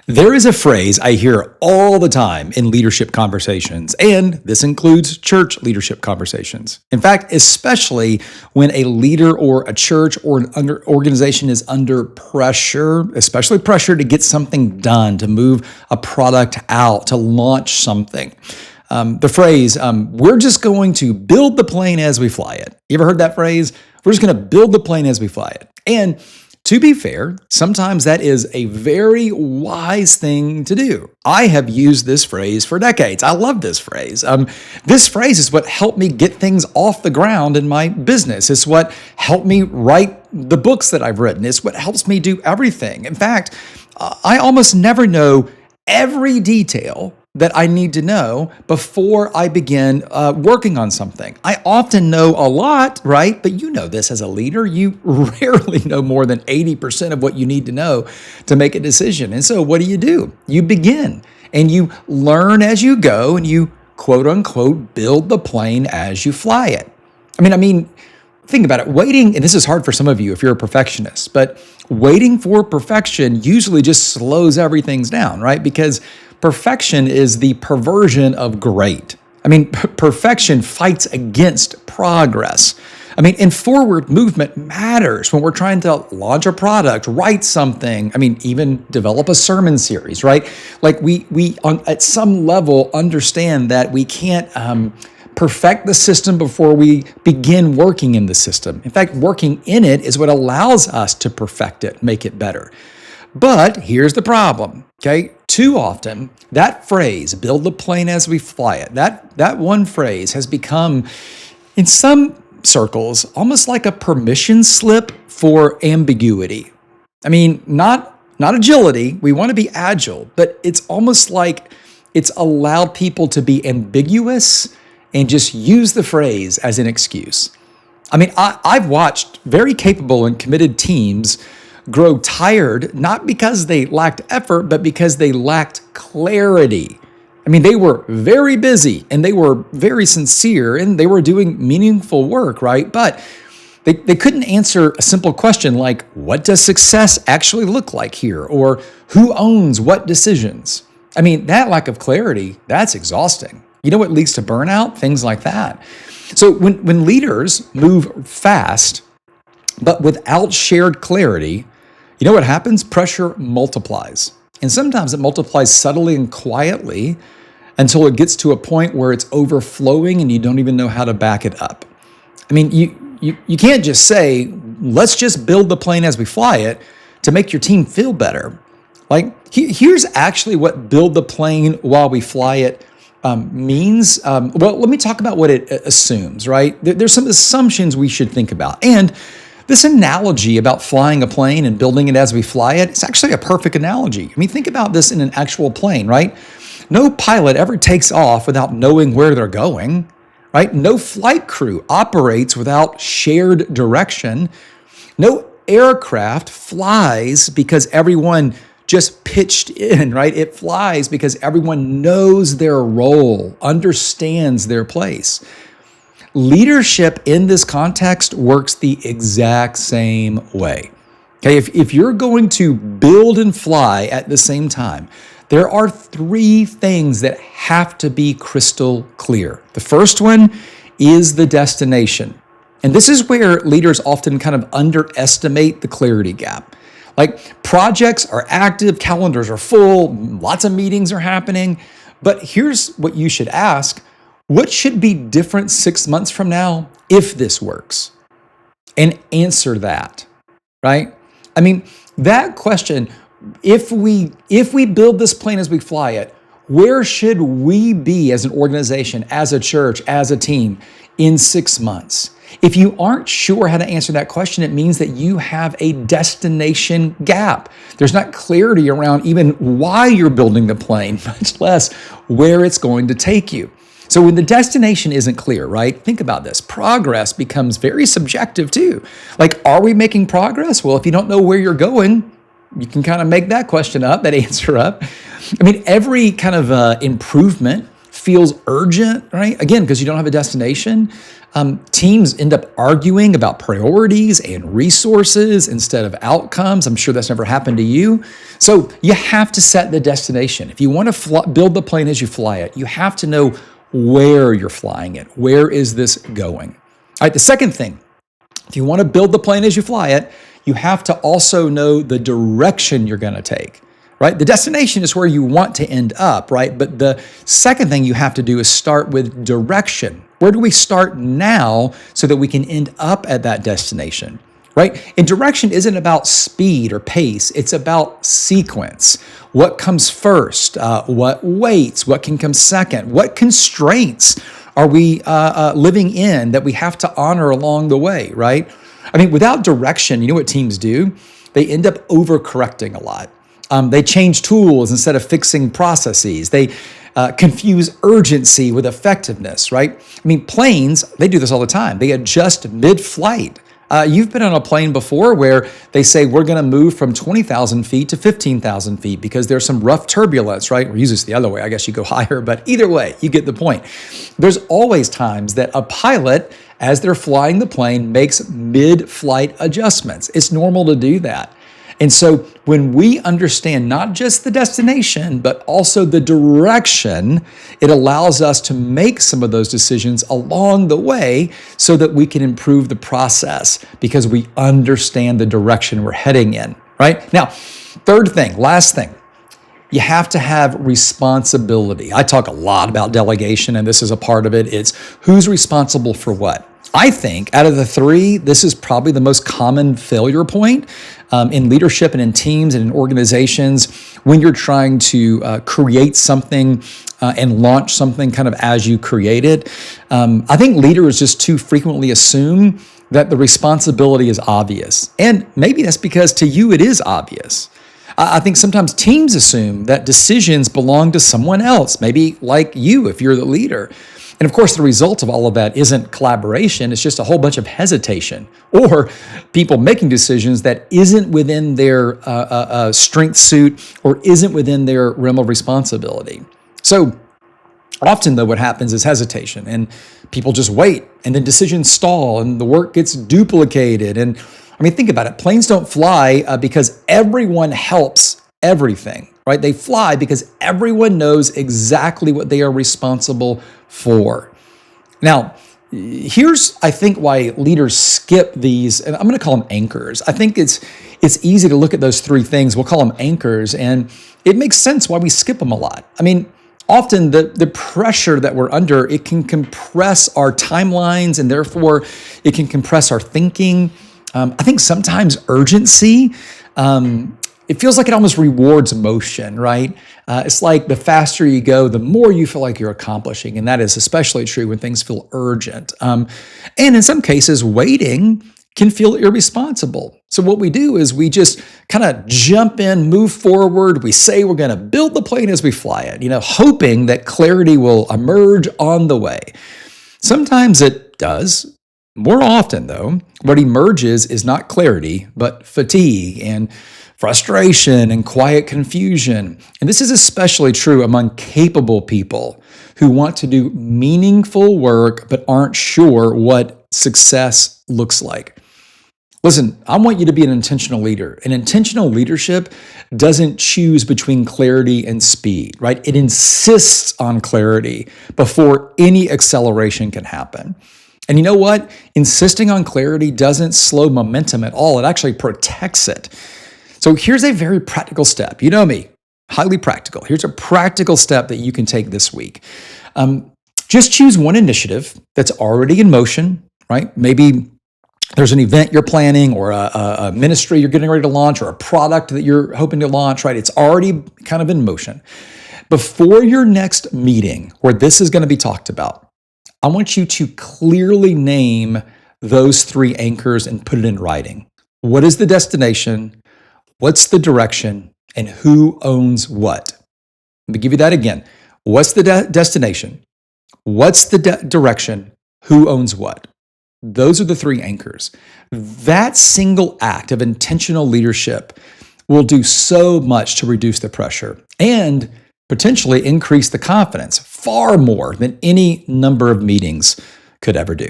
There is a phrase I hear all the time in leadership conversations, and this includes church leadership conversations. In fact, especially when a leader or a church or an organization is under pressure, especially pressure to get something done, to move a product out, to launch something. The phrase, we're just going to build the plane as we fly it. You ever heard that phrase? We're just going to build the plane as we fly it. And to be fair, sometimes that is a very wise thing to do. I have used this phrase for decades. I love this phrase. This phrase is what helped me get things off the ground in my business. It's what helped me write the books that I've written. It's what helps me do everything. In fact, I almost never know every detail that I need to know before I begin working on something. I often know a lot, right? But you know this as a leader. You rarely know more than 80% of what you need to know to make a decision. And so what do? You begin and you learn as you go and you quote unquote build the plane as you fly it. I mean, think about it. Waiting, and this is hard for some of you if you're a perfectionist, but waiting for perfection usually just slows everything down, right? Because perfection is the perversion of great. Perfection fights against progress. And forward movement matters when we're trying to launch a product, write something, even develop a sermon series, right? Like we at some level understand that we can't perfect the system before we begin working in the system. In fact, working in it is what allows us to perfect it, make it better. But here's the problem, okay? Too often, that phrase, build the plane as we fly it, that one phrase has become, in some circles, almost like a permission slip for ambiguity. Not agility. We want to be agile, but it's almost like it's allowed people to be ambiguous and just use the phrase as an excuse. I've watched very capable and committed teams grow tired, not because they lacked effort, but because they lacked clarity. They were very busy and they were very sincere and they were doing meaningful work, right? But they couldn't answer a simple question like, what does success actually look like here? Or who owns what decisions? That lack of clarity, that's exhausting. You know what leads to burnout? Things like that. So when leaders move fast, but without shared clarity, you know what happens? Pressure multiplies. And sometimes it multiplies subtly and quietly until it gets to a point where it's overflowing and you don't even know how to back it up. You can't just say, let's just build the plane as we fly it to make your team feel better. Here's actually what build the plane while we fly it means. Well, let me talk about what it assumes, right? There's some assumptions we should think about. And this analogy about flying a plane and building it as we fly it, it's actually a perfect analogy. Think about this in an actual plane, right? No pilot ever takes off without knowing where they're going, right? No flight crew operates without shared direction. No aircraft flies because everyone just pitched in, right? It flies because everyone knows their role, understands their place. Leadership in this context works the exact same way. Okay, if you're going to build and fly at the same time, there are three things that have to be crystal clear. The first one is the destination. And this is where leaders often kind of underestimate the clarity gap. Projects are active, calendars are full, lots of meetings are happening. But here's what you should ask. What should be different 6 months from now if this works? And answer that, right? That question, if we build this plane as we fly it, where should we be as an organization, as a church, as a team in 6 months? If you aren't sure how to answer that question, it means that you have a destination gap. There's not clarity around even why you're building the plane, much less where it's going to take you. So when the destination isn't clear, right? Think about this. Progress becomes very subjective too. Are we making progress? Well, if you don't know where you're going, you can kind of make that question up, that answer up. Every kind of improvement feels urgent, right? Again, because you don't have a destination. Teams end up arguing about priorities and resources instead of outcomes. I'm sure that's never happened to you. So you have to set the destination. If you want to build the plane as you fly it, you have to know where you're flying it. Where is this going? All right, the second thing, if you want to build the plane as you fly it, you have to also know the direction you're going to take, right? The destination is where you want to end up, right? But the second thing you have to do is start with direction. Where do we start now so that we can end up at that destination, right? And direction isn't about speed or pace. It's about sequence. What comes first? What waits? What can come second? What constraints are we living in that we have to honor along the way, right? I mean, without direction, you know what teams do? They end up overcorrecting a lot. They change tools instead of fixing processes. They confuse urgency with effectiveness, right? I mean, planes, they do this all the time. They adjust mid-flight. You've been on a plane before where they say, we're going to move from 20,000 feet to 15,000 feet because there's some rough turbulence, right? Or use this the other way. I guess you go higher, but either way, you get the point. There's always times that a pilot, as they're flying the plane, makes mid-flight adjustments. It's normal to do that. And so when we understand not just the destination, but also the direction, it allows us to make some of those decisions along the way so that we can improve the process because we understand the direction we're heading in, right? Now, third thing, last thing, you have to have responsibility. I talk a lot about delegation, and this is a part of it. It's who's responsible for what. I think out of the three, this is probably the most common failure point in leadership and in teams and in organizations when you're trying to create something and launch something kind of as you create it. I think leaders just too frequently assume that the responsibility is obvious. And maybe that's because to you it is obvious. I think sometimes teams assume that decisions belong to someone else, maybe like you if you're the leader. And of course, the result of all of that isn't collaboration. It's just a whole bunch of hesitation or people making decisions that isn't within their strength suit or isn't within their realm of responsibility. So often, though, what happens is hesitation and people just wait and then decisions stall and the work gets duplicated. And I mean, think about it. Planes don't fly because everyone helps everything, right? They fly because everyone knows exactly what they are responsible for. Now, here's, I think, why leaders skip these, and I'm going to call them anchors. I think it's easy to look at those three things. We'll call them anchors, and it makes sense why we skip them a lot. I mean, often the pressure that we're under, it can compress our timelines, and therefore it can compress our thinking. I think sometimes urgency, it feels like it almost rewards motion, right? It's like the faster you go, the more you feel like you're accomplishing. And that is especially true when things feel urgent. And in some cases, waiting can feel irresponsible. So what we do is we just kind of jump in, move forward. We say we're going to build the plane as we fly it, hoping that clarity will emerge on the way. Sometimes it does. More often, though, what emerges is not clarity, but fatigue and frustration and quiet confusion. And this is especially true among capable people who want to do meaningful work but aren't sure what success looks like. Listen, I want you to be an intentional leader. And intentional leadership doesn't choose between clarity and speed, right? It insists on clarity before any acceleration can happen. And you know what? Insisting on clarity doesn't slow momentum at all. It actually protects it. So here's a very practical step. You know me, highly practical. Here's a practical step that you can take this week. Just choose one initiative that's already in motion, right? Maybe there's an event you're planning or a ministry you're getting ready to launch or a product that you're hoping to launch, right? It's already kind of in motion. Before your next meeting where this is going to be talked about, I want you to clearly name those three anchors and put it in writing. What is the destination? What's the direction? And who owns what? Let me give you that again. What's the destination? What's the direction? Who owns what? Those are the three anchors. That single act of intentional leadership will do so much to reduce the pressure. And potentially increase the confidence far more than any number of meetings could ever do.